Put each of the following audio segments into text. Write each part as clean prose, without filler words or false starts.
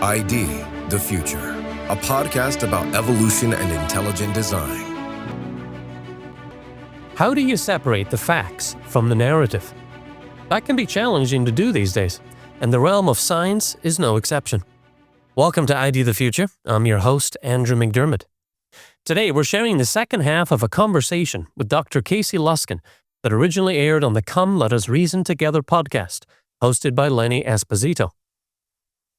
ID the Future, a podcast about evolution and intelligent design. How do you separate the facts from the narrative? That can be challenging to do these days, and the realm of science is no exception. Welcome to ID the Future. I'm your host, Andrew McDermott. Today, we're sharing the second half of a conversation with Dr. Casey Luskin that originally aired on the Come Let Us Reason Together podcast, hosted by Lenny Esposito.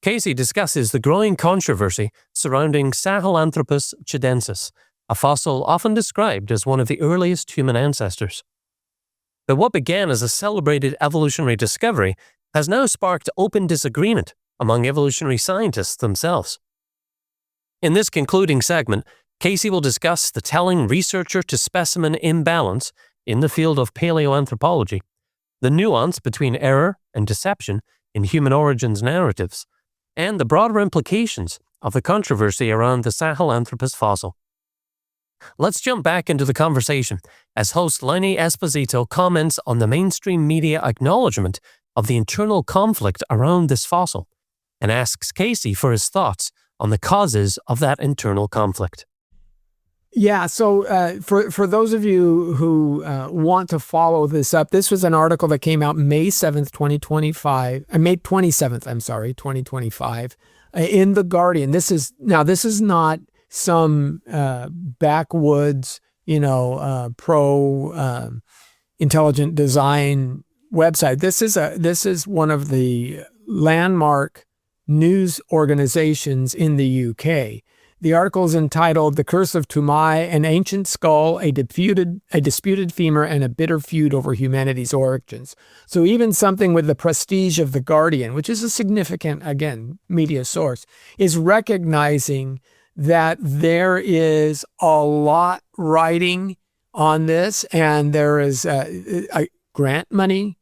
Casey discusses the growing controversy surrounding Sahelanthropus tchadensis, a fossil often described as one of the earliest human ancestors. But what began as a celebrated evolutionary discovery has now sparked open disagreement among evolutionary scientists themselves. In this concluding segment, Casey will discuss the telling researcher-to-specimen imbalance in the field of paleoanthropology, the nuance between error and deception in human origins narratives, and the broader implications of the controversy around the Sahelanthropus fossil. Let's jump back into the conversation as host Lenny Esposito comments on the mainstream media acknowledgement of the internal conflict around this fossil and asks Casey for his thoughts on the causes of that internal conflict. Yeah, so for those of you who want to follow this up, this was an article that came out May 7th, 2025, May 27th, 2025, in The Guardian. This is not some backwoods, pro intelligent design website. This is one of the landmark news organizations in the UK. The article is entitled "The Curse of Toumai: An Ancient Skull, a Disputed Femur, and a Bitter Feud Over Humanity's Origins." So even something with the prestige of The Guardian, which is a significant, again, media source, is recognizing that there is a lot riding on this, and there is grant money,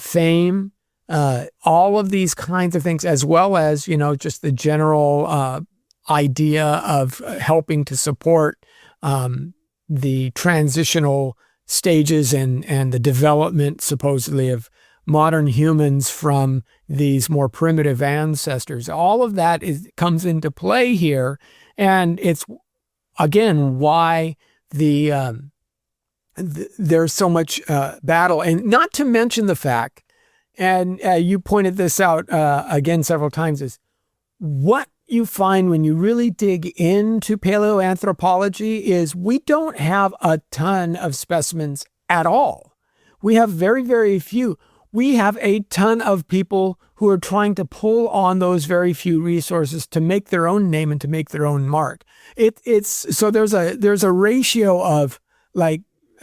fame, all of these kinds of things, as well as, just the general idea of helping to support the transitional stages and the development, supposedly, of modern humans from these more primitive ancestors. All of that comes into play here, and it's, again, why there's so much battle. And not to mention the fact, and you pointed this out again several times, is what you find when you really dig into paleoanthropology is we don't have a ton of specimens at all. We have very, very few. We have a ton of people who are trying to pull on those very few resources to make their own name and to make their own mark. So there's a ratio of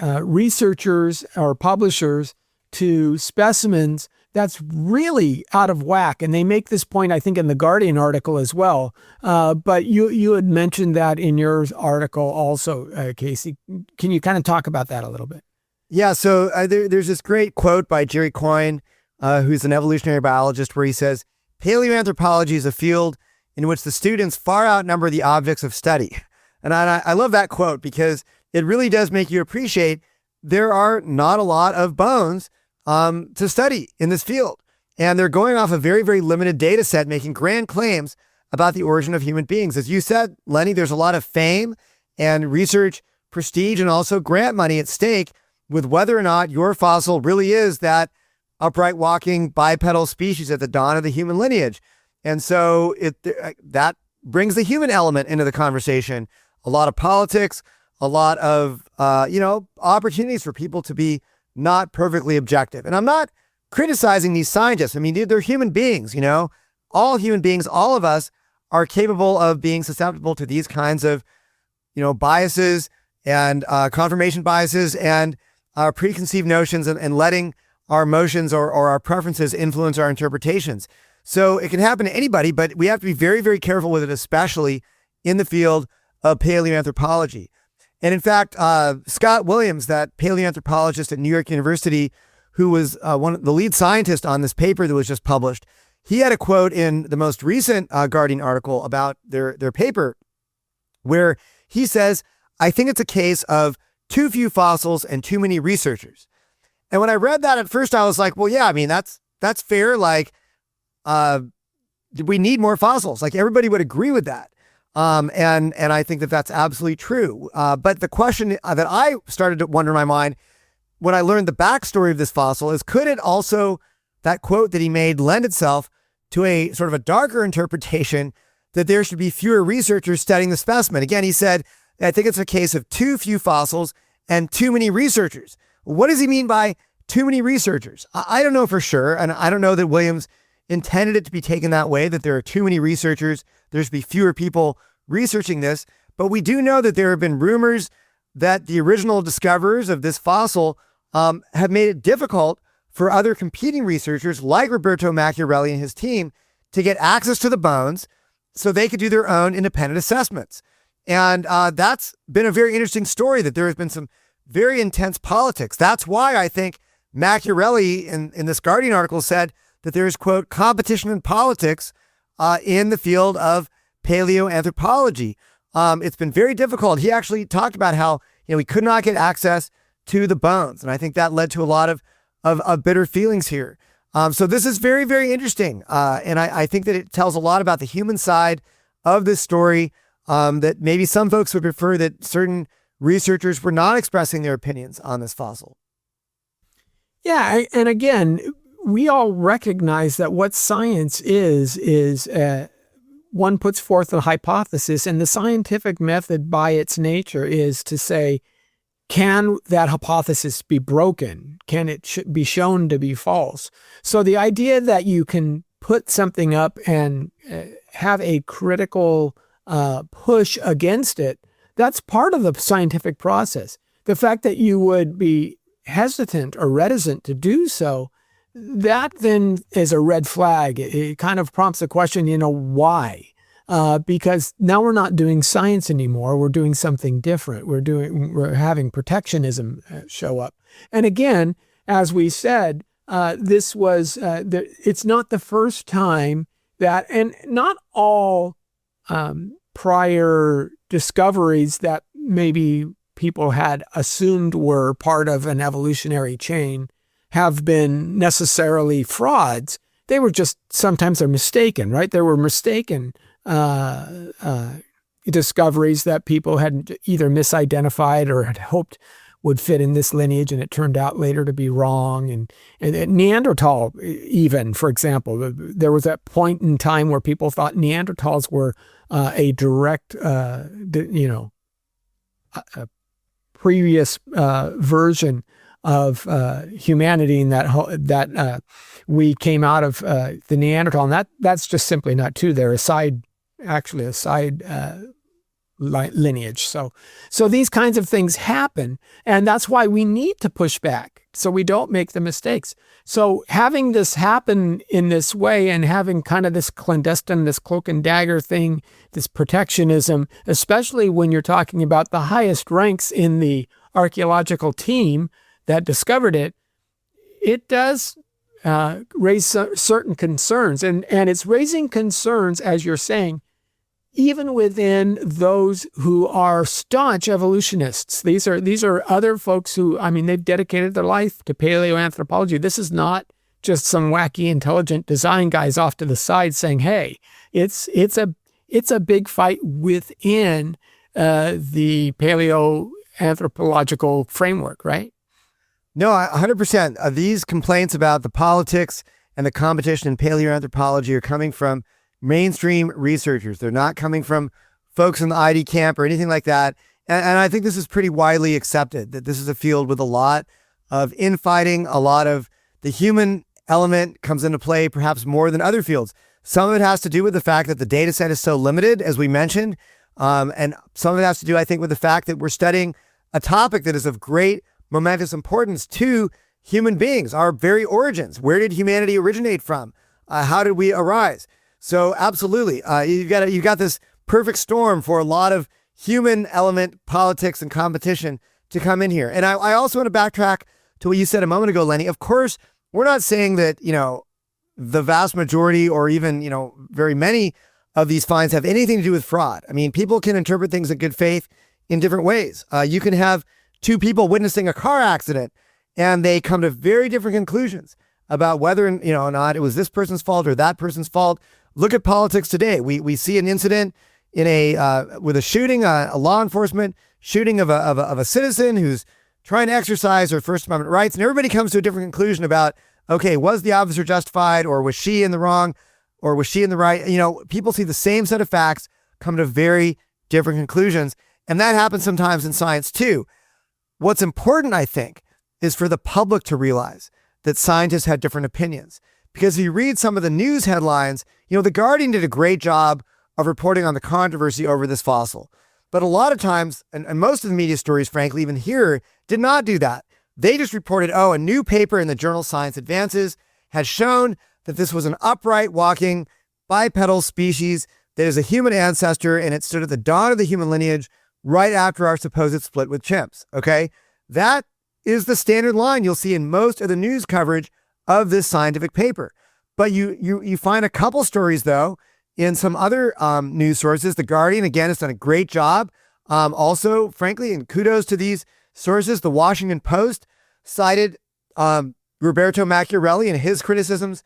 researchers or publishers to specimens that's really out of whack. And they make this point, I think, in the Guardian article as well. But you had mentioned that in your article also, Casey. Can you kind of talk about that a little bit? Yeah, so there's this great quote by Jerry Coyne, who's an evolutionary biologist, where he says, "Paleoanthropology is a field in which the students far outnumber the objects of study." And I love that quote because it really does make you appreciate there are not a lot of bones to study in this field. And they're going off a very, very limited data set, making grand claims about the origin of human beings. As you said, Lenny, there's a lot of fame and research prestige and also grant money at stake with whether or not your fossil really is that upright walking bipedal species at the dawn of the human lineage. And so that brings the human element into the conversation. A lot of politics, a lot of, opportunities for people to be not perfectly objective. And I'm not criticizing these scientists. I mean, they're human beings, all human beings, all of us are capable of being susceptible to these kinds of, biases and confirmation biases and preconceived notions and letting our emotions or our preferences influence our interpretations. So it can happen to anybody, but we have to be very, very careful with it, especially in the field of paleoanthropology. And in fact, Scott Williams, that paleoanthropologist at New York University, who was one of the lead scientists on this paper that was just published, he had a quote in the most recent Guardian article about their paper where he says, "I think it's a case of too few fossils and too many researchers." And when I read that at first, I was like, well, yeah, I mean, that's fair. Like, we need more fossils. Like everybody would agree with that. And I think that that's absolutely true. But the question that I started to wonder in my mind when I learned the backstory of this fossil is, could it also, that quote that he made, lend itself to a sort of a darker interpretation that there should be fewer researchers studying the specimen? Again, he said, I think it's a case of too few fossils and too many researchers. What does he mean by too many researchers? I don't know for sure. And I don't know that Williams intended it to be taken that way, that there are too many researchers. There should be fewer people researching this. But we do know that there have been rumors that the original discoverers of this fossil have made it difficult for other competing researchers like Roberto Macchiarelli and his team to get access to the bones so they could do their own independent assessments. And that's been a very interesting story, that there has been some very intense politics. That's why I think Macchiarelli in this Guardian article said that there is, quote, competition in politics in the field of paleoanthropology. It's been very difficult. He actually talked about how, we could not get access to the bones. And I think that led to a lot of bitter feelings here. So this is very, very interesting. And I think that it tells a lot about the human side of this story, that maybe some folks would prefer that certain researchers were not expressing their opinions on this fossil. Yeah, and again, we all recognize that what science is one puts forth a hypothesis, and the scientific method by its nature is to say, can that hypothesis be broken? Can it be shown to be false? So the idea that you can put something up and have a critical push against it, that's part of the scientific process. The fact that you would be hesitant or reticent to do so, that then is a red flag. It kind of prompts the question, why? Because now we're not doing science anymore. We're doing something different. We're having protectionism show up. And again, as we said, this was, it's not the first time that, and not all prior discoveries that maybe people had assumed were part of an evolutionary chain have been necessarily frauds. They were just, sometimes they're mistaken, right? There were mistaken discoveries that people had either misidentified or had hoped would fit in this lineage, and it turned out later to be wrong. And Neanderthal, even, for example, there was that point in time where people thought Neanderthals were a direct, a previous version of humanity, and that we came out of the Neanderthal, and that's just simply not true. They're a side lineage. So these kinds of things happen, and that's why we need to push back so we don't make the mistakes. So having this happen in this way, and having kind of this clandestine, this cloak and dagger thing, this protectionism, especially when you're talking about the highest ranks in the archaeological team that discovered it, it does raise certain concerns. And it's raising concerns, as you're saying, even within those who are staunch evolutionists. These are other folks who, they've dedicated their life to paleoanthropology. This is not just some wacky, intelligent design guys off to the side saying, hey, it's a big fight within the paleoanthropological framework, right? No, 100%. These complaints about the politics and the competition in paleoanthropology are coming from mainstream researchers. They're not coming from folks in the ID camp or anything like that. And I think this is pretty widely accepted, that this is a field with a lot of infighting, a lot of the human element comes into play, perhaps more than other fields. Some of it has to do with the fact that the data set is so limited, as we mentioned. And some of it has to do, I think, with the fact that we're studying a topic that is of great momentous importance to human beings, our very origins. Where did humanity originate from? How did we arise? So absolutely, you've got this perfect storm for a lot of human element, politics, and competition to come in here. And I also want to backtrack to what you said a moment ago, Lenny. Of course, we're not saying that, the vast majority or even, very many of these finds have anything to do with fraud. People can interpret things in good faith in different ways. You can have two people witnessing a car accident, and they come to very different conclusions about whether or not it was this person's fault or that person's fault. look at politics today. We see an incident with a shooting, a law enforcement shooting of a citizen who's trying to exercise her First Amendment rights, and everybody comes to a different conclusion about, okay, was the officer justified, or was she in the wrong, or was she in the right? People see the same set of facts, come to very different conclusions, and that happens sometimes in science too. What's important, I think, is for the public to realize that scientists had different opinions. Because if you read some of the news headlines, The Guardian did a great job of reporting on the controversy over this fossil. But a lot of times, and most of the media stories, frankly, even here, did not do that. They just reported, a new paper in the journal Science Advances has shown that this was an upright walking bipedal species that is a human ancestor, and it stood at the dawn of the human lineage right after our supposed split with chimps. Okay? That is the standard line you'll see in most of the news coverage of this scientific paper. But you find a couple stories, though, in some other news sources. The Guardian, again, has done a great job. Also, frankly, and kudos to these sources, the Washington Post cited Roberto Machiavelli and his criticisms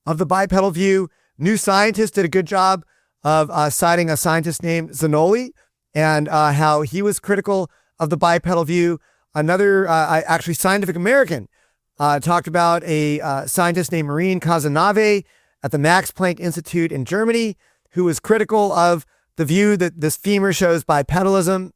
of the bipedal view. New Scientist did a good job of citing a scientist named Zanoli and how he was critical of the bipedal view. Another, actually, Scientific American talked about a scientist named Maureen Cazenave at the Max Planck Institute in Germany, who was critical of the view that this femur shows bipedalism.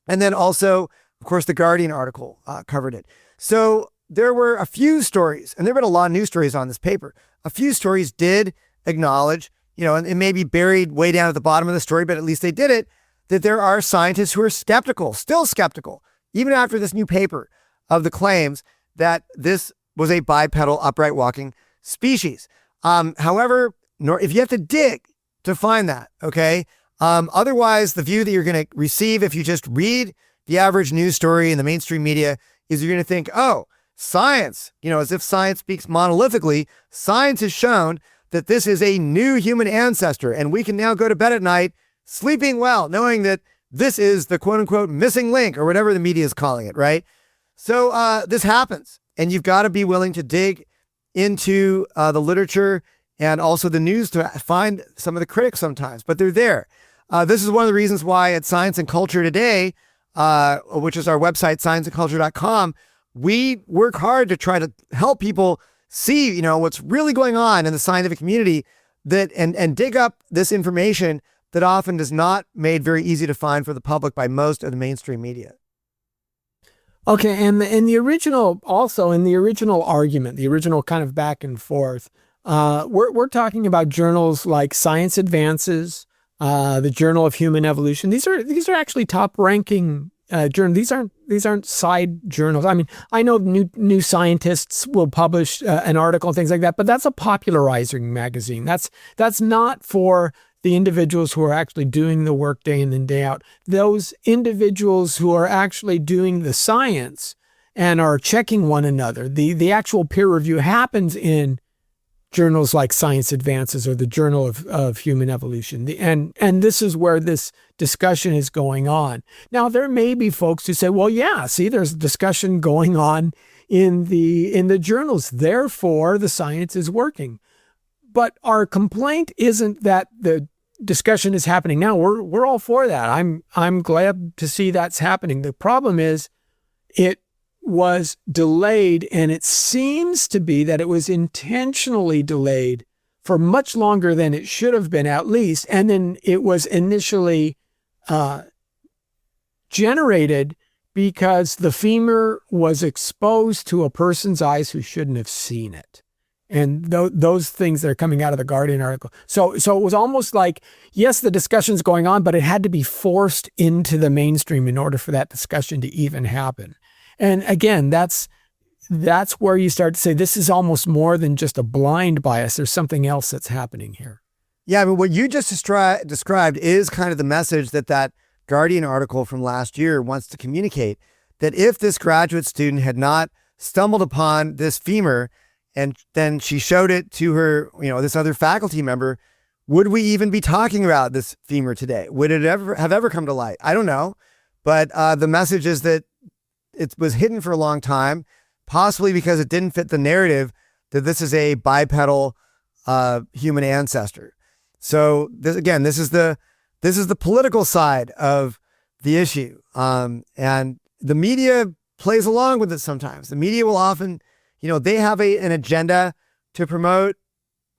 And then also, of course, the Guardian article covered it. So there were a few stories, and there have been a lot of news stories on this paper. A few stories did acknowledge, and it may be buried way down at the bottom of the story, but at least they did it, that there are scientists who are skeptical, still skeptical, even after this new paper, of the claims that this was a bipedal upright walking species. However, if you have to dig to find that, okay? Otherwise, the view that you're going to receive if you just read the average news story in the mainstream media is you're going to think, science, as if science speaks monolithically, science has shown that this is a new human ancestor, and we can now go to bed at night sleeping well, knowing that this is the quote unquote missing link, or whatever the media is calling it, right? So this happens, and you've got to be willing to dig into the literature and also the news to find some of the critics sometimes, but they're there. This is one of the reasons why at Science and Culture Today, which is our website, scienceandculture.com, we work hard to try to help people see, what's really going on in the scientific community and dig up this information that often is not made very easy to find for the public by most of the mainstream media. Okay, and in the original argument, the original kind of back and forth, we're talking about journals like Science Advances, the Journal of Human Evolution. These are actually top-ranking journals. These aren't side journals. I mean, I know New Scientists will publish an article and things like that, but that's a popularizing magazine. That's not for the individuals who are actually doing the work day in and day out. Those individuals who are actually doing the science and are checking one another, the actual peer review happens in journals like Science Advances or the Journal of Human Evolution. And this is where this discussion is going on. Now, there may be folks who say, well, yeah, see, there's discussion going on in the journals. Therefore, the science is working. But our complaint isn't that the discussion is happening now. We're all for that. I'm glad to see that's happening. The problem is it was delayed, and it seems to be that it was intentionally delayed for much longer than it should have been, at least. And then it was initially generated because the femur was exposed to a person's eyes who shouldn't have seen it. And those things that are coming out of the Guardian article. So it was almost like, yes, the discussion's going on, but it had to be forced into the mainstream in order for that discussion to even happen. And again, that's where you start to say this is almost more than just a blind bias. There's something else that's happening here. Yeah, I mean, what you just described is kind of the message that Guardian article from last year wants to communicate, that if this graduate student had not stumbled upon this femur and then she showed it to her, this other faculty member, would we even be talking about this femur today? Would it ever come to light? I don't know. But the message is that it was hidden for a long time, possibly because it didn't fit the narrative that this is a bipedal human ancestor. So this is the political side of the issue. And the media plays along with it sometimes. The media will often, they have an agenda to promote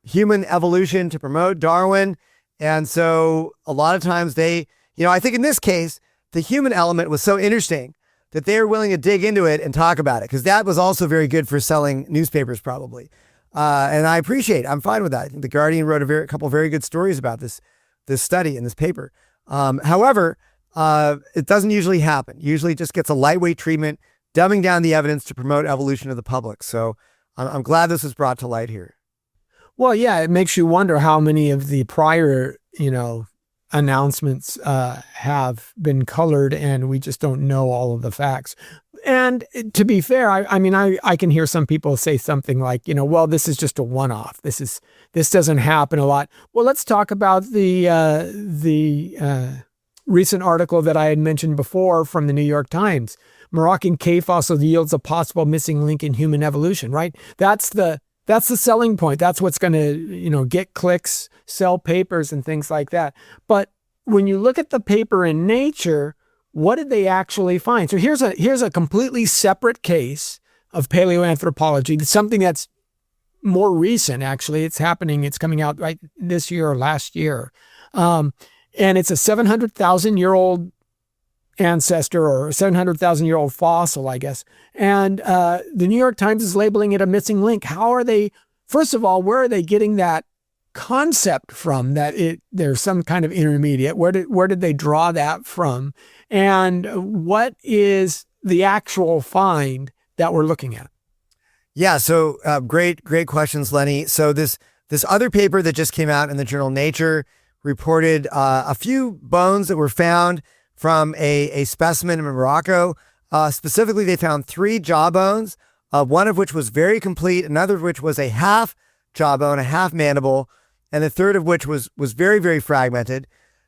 human evolution, to promote Darwin. And so a lot of times I think in this case, the human element was so interesting that they were willing to dig into it and talk about it, because that was also very good for selling newspapers probably. And I'm fine with that. I think The Guardian wrote a couple very good stories about this study in this paper. However, it doesn't usually happen. Usually it just gets a lightweight treatment, dumbing down the evidence to promote evolution to the public. So I'm glad this was brought to light here. Well, yeah, it makes you wonder how many of the prior, announcements have been colored, and we just don't know all of the facts. And to be fair, I can hear some people say something like, well, this is just a one-off. This doesn't happen a lot. Well, let's talk about the recent article that I had mentioned before from the New York Times. Moroccan cave fossil yields a possible missing link in human evolution, right? That's the selling point. That's what's going to, get clicks, sell papers and things like that. But when you look at the paper in Nature, what did they actually find? So here's a completely separate case of paleoanthropology, something that's more recent, actually. It's coming out right this year or last year. And it's a 700,000-year-old ancestor, or a 700,000-year-old fossil, I guess. And the New York Times is labeling it a missing link. First of all, where are they getting that concept from, that there's some kind of intermediate? Where did they draw that from? And what is the actual find that we're looking at? Yeah, so great questions, Lenny. So this other paper that just came out in the journal Nature reported a few bones that were found from a specimen in Morocco. Specifically, they found 3 jawbones, one of which was very complete, another of which was a half jawbone, a half mandible, and the third of which was very, very fragmented.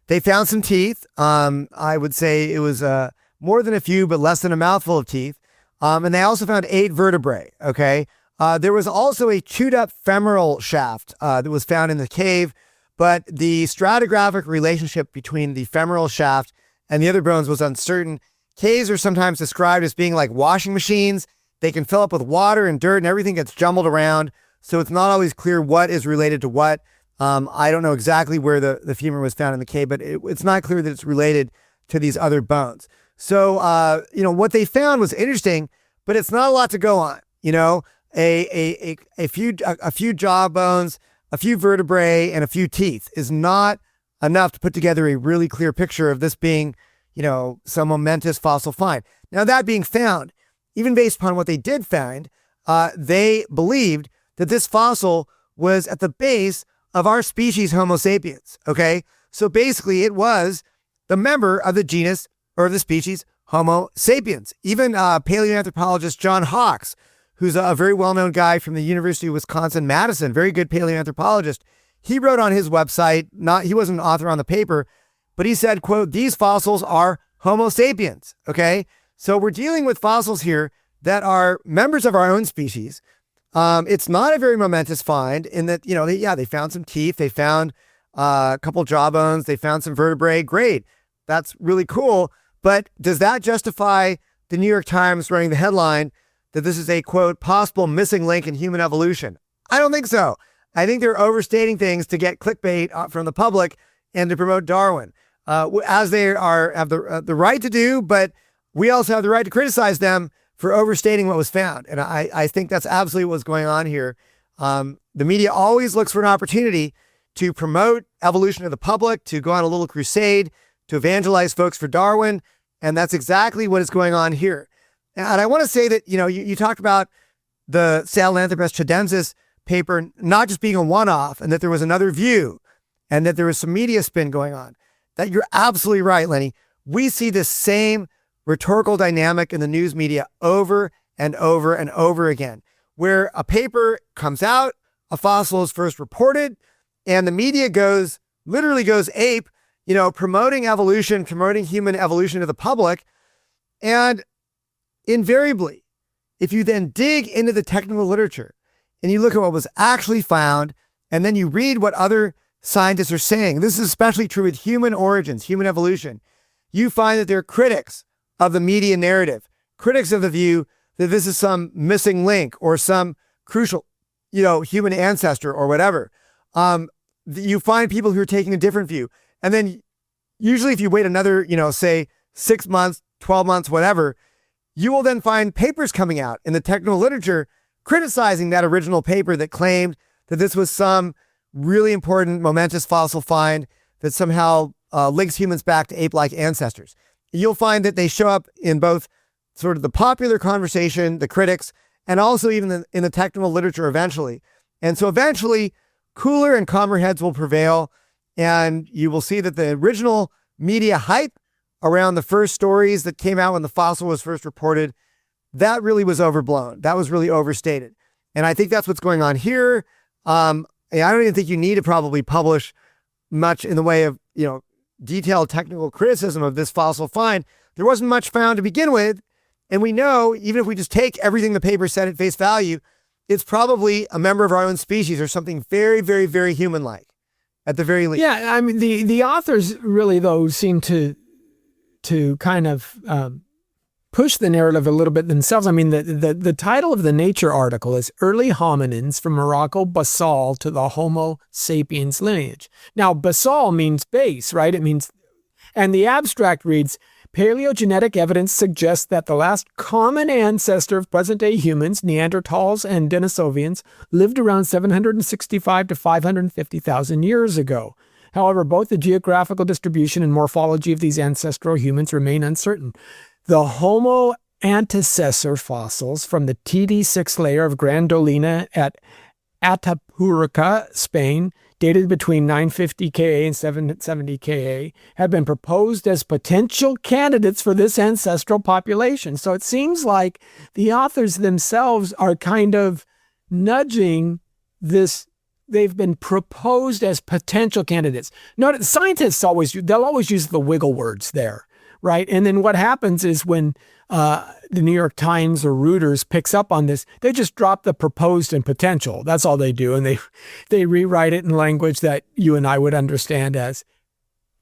They found some teeth. I would say it was more than a few, but less than a mouthful of teeth. And they also found 8 vertebrae, okay? There was also a chewed up femoral shaft that was found in the cave, but the stratigraphic relationship between the femoral shaft and the other bones was uncertain. Caves are sometimes described as being like washing machines. They can fill up with water and dirt and everything gets jumbled around. So it's not always clear what is related to what. I don't know exactly where the femur was found in the cave, but it's not clear that it's related to these other bones. So, what they found was interesting, but it's not a lot to go on. A few jaw bones, a few vertebrae, and a few teeth is not enough to put together a really clear picture of this being, some momentous fossil find. Now, that being found, even based upon what they did find, they believed that this fossil was at the base of our species Homo sapiens, okay? So basically, it was the member of the genus or the species Homo sapiens. Even paleoanthropologist John Hawkes, who's a very well-known guy from the University of Wisconsin-Madison, very good paleoanthropologist, he wrote on his website, he wasn't an author on the paper, but he said, quote, "These fossils are Homo sapiens," okay? So we're dealing with fossils here that are members of our own species. It's not a very momentous find in that, they found some teeth, they found a couple jawbones, they found some vertebrae. Great. That's really cool. But does that justify the New York Times running the headline that this is a, quote, possible missing link in human evolution? I don't think so. I think they're overstating things to get clickbait from the public and to promote Darwin, as they have the right to do, but we also have the right to criticize them for overstating what was found. And I think that's absolutely what's going on here. The media always looks for an opportunity to promote evolution to the public, to go on a little crusade, to evangelize folks for Darwin. And that's exactly what is going on here. And I want to say that, you talked about the Sahelanthropus tchadensis paper not just being a one-off, and that there was another view, and that there was some media spin going on. That you're absolutely right, Lenny. We see this same rhetorical dynamic in the news media over and over and over again, where a paper comes out, a fossil is first reported, and the media literally goes ape, promoting evolution, promoting human evolution to the public. And invariably, if you then dig into the technical literature and you look at what was actually found and then you read what other scientists are saying, this is especially true with human origins, human evolution, you find that there are critics of the media narrative, critics of the view that this is some missing link or some crucial, human ancestor or whatever. You find people who are taking a different view. And then usually if you wait another, say 6 months, 12 months, whatever, you will then find papers coming out in the technical literature criticizing that original paper that claimed that this was some really important, momentous fossil find that somehow links humans back to ape-like ancestors. You'll find that they show up in both sort of the popular conversation, the critics, and also even in the technical literature eventually. And so eventually, cooler and calmer heads will prevail, and you will see that the original media hype around the first stories that came out when the fossil was first reported, that really was overblown. That was really overstated. And I think that's what's going on here. I don't even think you need to probably publish much in the way of, detailed technical criticism of this fossil find. There wasn't much found to begin with. And we know, even if we just take everything the paper said at face value, it's probably a member of our own species or something very, very, very human-like, at the very least. Yeah, I mean, the authors really, though, seem to kind of push the narrative a little bit themselves. I mean, the title of the Nature article is Early Hominins from Morocco Basal to the Homo sapiens lineage. Now, basal means base, right? It means, and the abstract reads, paleogenetic evidence suggests that the last common ancestor of present-day humans, Neanderthals and Denisovians, lived around 765 to 550,000 years ago. However, both the geographical distribution and morphology of these ancestral humans remain uncertain. The Homo antecessor fossils from the TD6 layer of Grandolina at Atapuerca, Spain, dated between 950 Ka and 770 Ka, have been proposed as potential candidates for this ancestral population. So it seems like the authors themselves are kind of nudging this. They've been proposed as potential candidates. Notice scientists they'll always use the wiggle words there, right? And then what happens is when the New York Times or Reuters picks up on this, they just drop the proposed and potential. That's all they do. And they rewrite it in language that you and I would understand as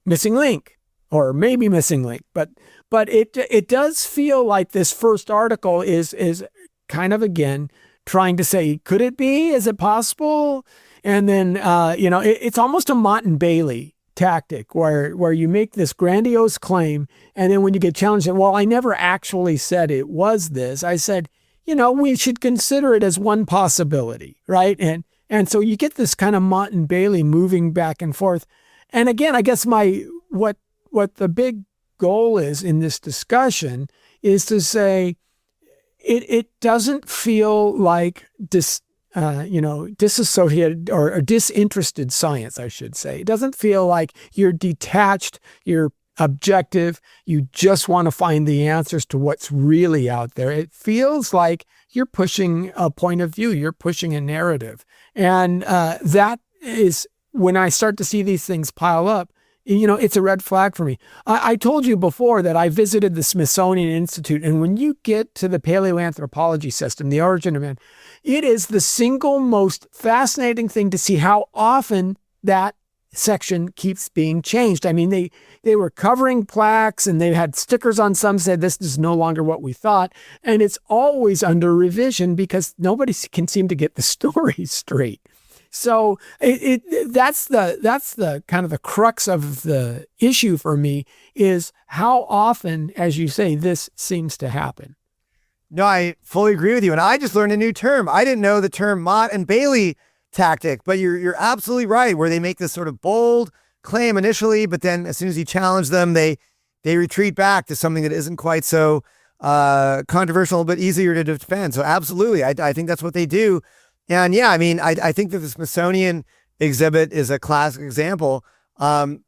missing link or maybe missing link. But it does feel like this first article is kind of, again, trying to say, could it be? Is it possible? And then, it's almost a Mott and Bailey tactic where you make this grandiose claim. And then when you get challenged, well, I never actually said it was this. I said, we should consider it as one possibility, right? And so you get this kind of Mott and Bailey moving back and forth. And again, I guess what the big goal is in this discussion is to say, it doesn't feel like disassociated or disinterested science, I should say. It doesn't feel like you're detached, you're objective, you just want to find the answers to what's really out there. It feels like you're pushing a point of view, you're pushing a narrative. And that is, when I start to see these things pile up, it's a red flag for me. I told you before that I visited the Smithsonian Institute, and when you get to the paleoanthropology system, the origin of man, it is the single most fascinating thing to see how often that section keeps being changed. I mean, they were covering plaques and they had stickers on some said this is no longer what we thought. And it's always under revision because nobody can seem to get the story straight. So that's the kind of the crux of the issue for me is how often, as you say, this seems to happen. No, I fully agree with you. And I just learned a new term. I didn't know the term Mott and Bailey tactic, but you're absolutely right, where they make this sort of bold claim initially, but then as soon as you challenge them, they retreat back to something that isn't quite so controversial, but easier to defend. So absolutely, I think that's what they do. And yeah, I mean, I think that the Smithsonian exhibit is a classic example.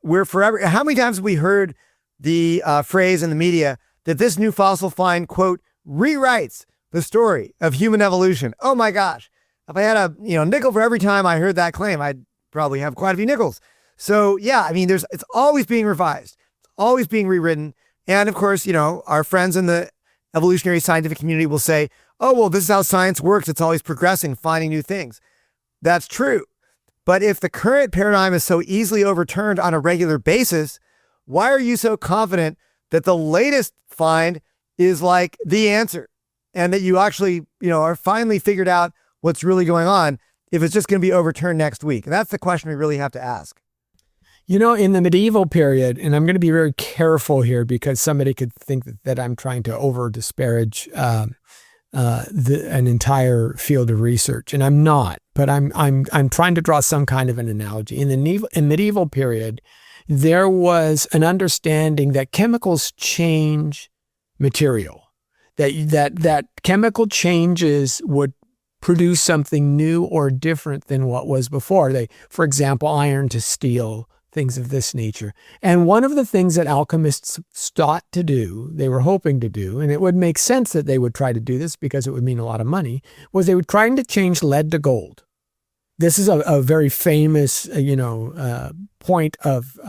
We're forever, how many times have we heard the phrase in the media that this new fossil find, quote, rewrites the story of human evolution? Oh my gosh. If I had a nickel for every time I heard that claim, I'd probably have quite a few nickels. So yeah, I mean, it's always being revised, always being rewritten. And of course, our friends in the evolutionary scientific community will say, oh, well, this is how science works. It's always progressing, finding new things. That's true. But if the current paradigm is so easily overturned on a regular basis, why are you so confident that the latest find is like the answer and that you actually, are finally figured out what's really going on if it's just going to be overturned next week? And that's the question we really have to ask. In the medieval period, and I'm going to be very careful here because somebody could think that I'm trying to over disparage an entire field of research, and I'm not. But I'm trying to draw some kind of an analogy. In the medieval period, there was an understanding that chemicals change material, that chemical changes would produce something new or different than what was before. For example, iron to steel, things of this nature. And one of the things that alchemists sought to do, they were hoping to do, and it would make sense that they would try to do this because it would mean a lot of money, was they were trying to change lead to gold. This is a very famous, point of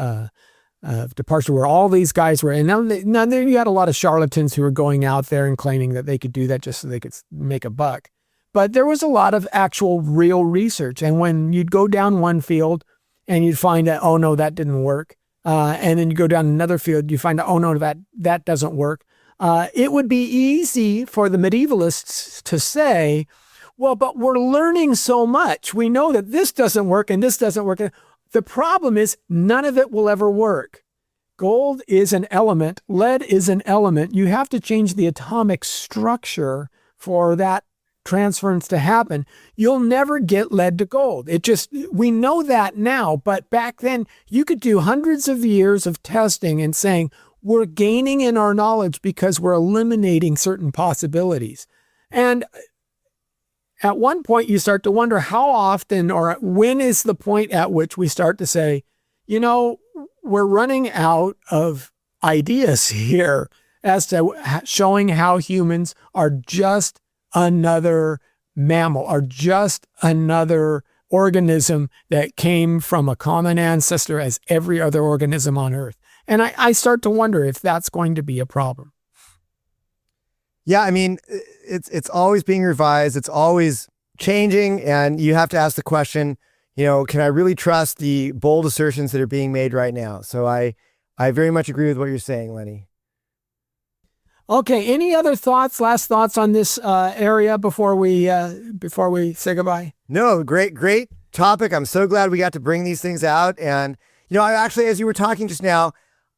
departure where all these guys were. And now you had a lot of charlatans who were going out there and claiming that they could do that just so they could make a buck. But there was a lot of actual real research. And when you'd go down one field and you'd find that, oh no, that didn't work. And then you go down another field, you find out, oh no, that doesn't work. It would be easy for the medievalists to say, well, but we're learning so much. We know that this doesn't work and this doesn't work. The problem is none of it will ever work. Gold is an element. Lead is an element. You have to change the atomic structure for that transference to happen. You'll never get lead to gold. We know that now, but back then you could do hundreds of years of testing and saying, we're gaining in our knowledge because we're eliminating certain possibilities. And at one point, you start to wonder how often or when is the point at which we start to say, we're running out of ideas here as to showing how humans are just another mammal, are just another organism that came from a common ancestor as every other organism on Earth. And I start to wonder if that's going to be a problem. Yeah, I mean, it's always being revised. It's always changing. And you have to ask the question, can I really trust the bold assertions that are being made right now? So I very much agree with what you're saying, Lenny. Okay, any other thoughts, last thoughts on this area before we say goodbye? No, great topic. I'm so glad we got to bring these things out. And, I actually, as you were talking just now,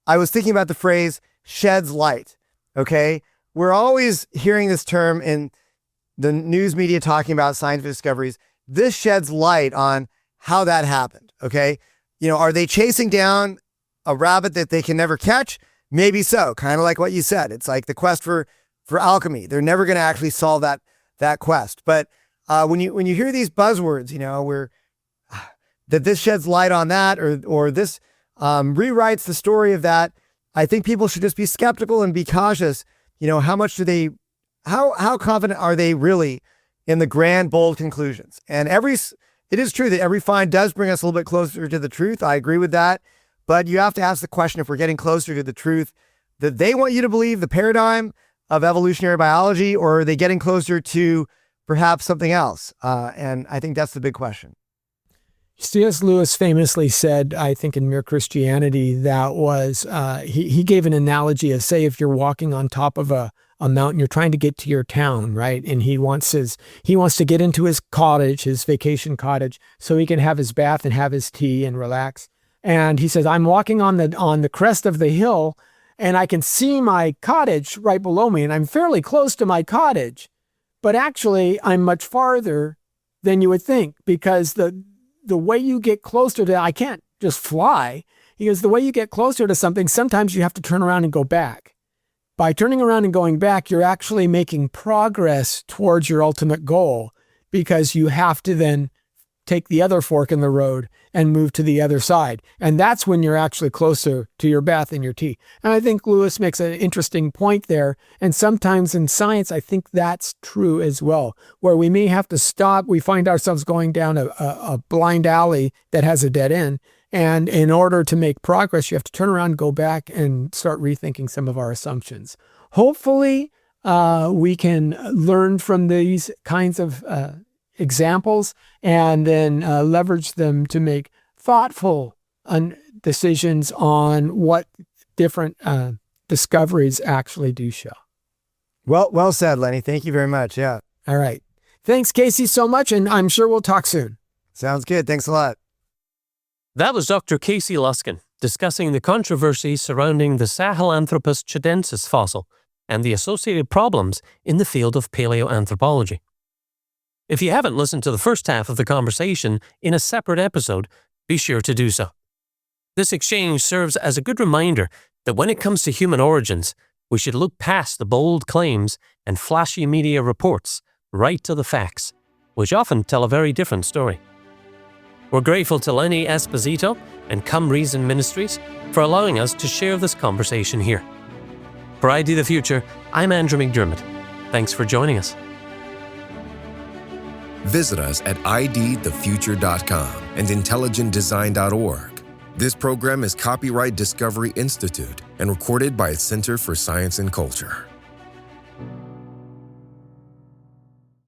I was thinking about the phrase sheds light. Okay. We're always hearing this term in the news media talking about scientific discoveries. This sheds light on how that happened. Okay. Are they chasing down a rabbit that they can never catch? Maybe so. Kind of like what you said. It's like the quest for alchemy. They're never going to actually solve that quest. But when you hear these buzzwords, where that this sheds light on that or this rewrites the story of that, I think people should just be skeptical and be cautious. How confident are they really in the grand, bold conclusions? And it is true that every find does bring us a little bit closer to the truth. I agree with that. But you have to ask the question, if we're getting closer to the truth that they want you to believe, the paradigm of evolutionary biology, or are they getting closer to perhaps something else? And I think that's the big question. C.S. Lewis famously said, I think in Mere Christianity, that was, he gave an analogy of, say, if you're walking on top of a mountain, you're trying to get to your town, right? And he wants to get into his cottage, his vacation cottage, so he can have his bath and have his tea and relax. And he says, I'm walking on the crest of the hill and I can see my cottage right below me and I'm fairly close to my cottage, but actually I'm much farther than you would think because the way you get closer to, I can't just fly. He goes, the way you get closer to something, sometimes you have to turn around and go back. By turning around and going back, you're actually making progress towards your ultimate goal because you have to then take the other fork in the road and move to the other side. And that's when you're actually closer to your bath and your tea. And I think Lewis makes an interesting point there. And sometimes in science, I think that's true as well, where we may have to stop. We find ourselves going down a blind alley that has a dead end. And in order to make progress, you have to turn around, go back and start rethinking some of our assumptions. Hopefully, we can learn from these kinds of examples and then leverage them to make thoughtful decisions on what different discoveries actually do show. Well said, Lenny. Thank you very much. Yeah. All right. Thanks, Casey, so much, and I'm sure we'll talk soon. Sounds good. Thanks a lot. That was Dr. Casey Luskin discussing the controversy surrounding the Sahelanthropus tchadensis fossil and the associated problems in the field of paleoanthropology. If you haven't listened to the first half of the conversation in a separate episode, be sure to do so. This exchange serves as a good reminder that when it comes to human origins, we should look past the bold claims and flashy media reports right to the facts, which often tell a very different story. We're grateful to Lenny Esposito and Come Reason Ministries for allowing us to share this conversation here. For ID the Future, I'm Andrew McDermott. Thanks for joining us. Visit us at idthefuture.com and intelligentdesign.org. This program is copyright Discovery Institute and recorded by its Center for Science and Culture.